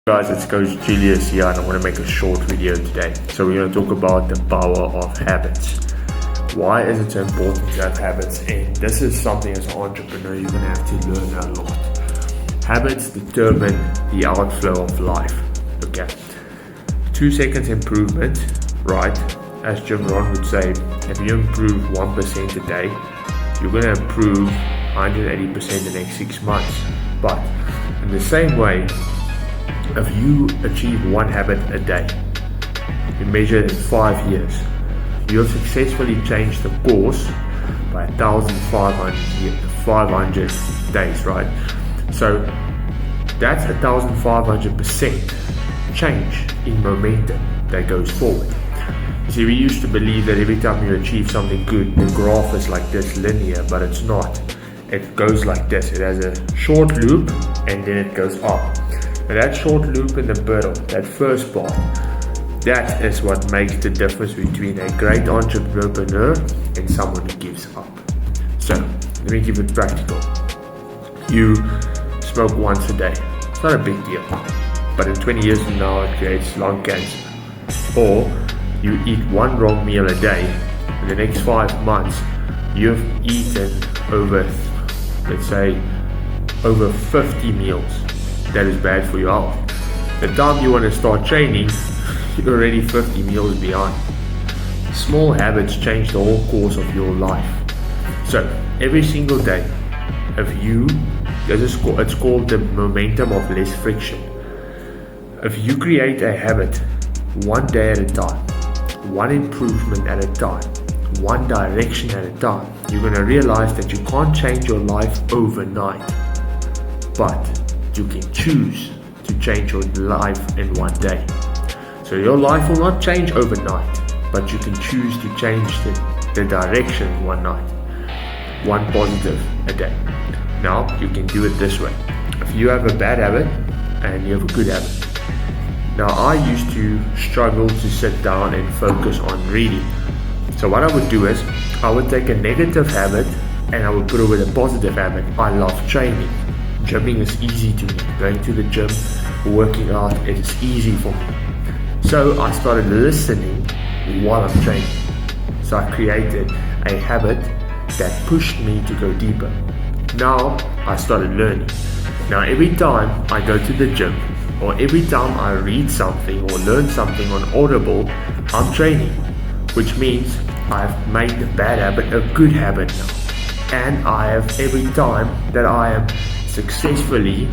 Guys, it's Coach Julius here and I want to make a short video today. So we're going to talk about the power of habits. Why is it so important to have habits? And this is something as an entrepreneur you're going to have to learn a lot. Habits determine the outflow of life. Okay. 2 seconds improvement, right? As Jim Rohn would say, if you improve 1% a day, you're going to improve 180% the next 6 months. But in the same way, if you achieve one habit a day, you measure it in 5 years, you have successfully changed the course by 1,500 days, right? So that's 1,500% change in momentum that goes forward. You see, we used to believe that every time you achieve something good, the graph is like this, linear, but it's not. It goes like this. It has a short loop and then it goes up. And that short loop in the middle, that first part, that is what makes the difference between a great entrepreneur and someone who gives up. So, let me give it practical. You smoke once a day. It's not a big deal. But in 20 years from now, it creates lung cancer. Or you eat one wrong meal a day. In the next 5 months, you've eaten over, let's say, over 50 meals. That is bad for your health. The time you want to start training, you're already 50 meals behind. Small habits change the whole course of your life. So every single day, it's called the momentum of less friction. If you create a habit 1 day at a time, one improvement at a time, one direction at a time, you're going to realize that you can't change your life overnight, but you can choose to change your life in 1 day. So your life will not change overnight, but you can choose to change the direction one night. One positive a day. Now you can do it this way. If you have a bad habit and you have a good habit. Now I used to struggle to sit down and focus on reading. So what I would do is I would take a negative habit and I would put it with a positive habit. I love training. Gymming is easy to me. Going to the gym, working out, it is easy for me. So I started listening while I'm training. So I created a habit that pushed me to go deeper. Now I started learning. Now every time I go to the gym or every time I read something or learn something on Audible, I'm training, which means I've made the bad habit a good habit now. And I have every time that I am successfully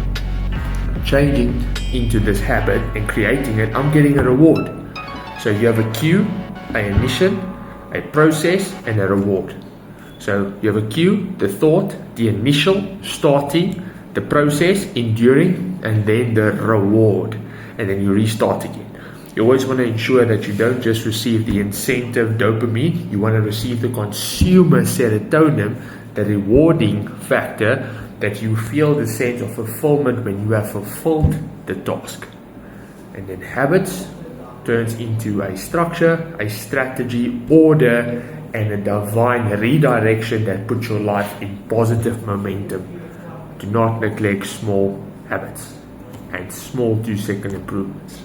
changing into this habit and creating it, I'm getting a reward. So you have a cue, a mission, a process, and a reward. So you have a cue, the thought, the initial, starting, the process, enduring, and then the reward. And then you restart again. You always want to ensure that you don't just receive the incentive dopamine, you want to receive the consumer serotonin, the rewarding factor, that you feel the sense of fulfillment when you have fulfilled the task. And then habits turns into a structure, a strategy, order, and a divine redirection that puts your life in positive momentum. Do not neglect small habits and small 2-second improvements.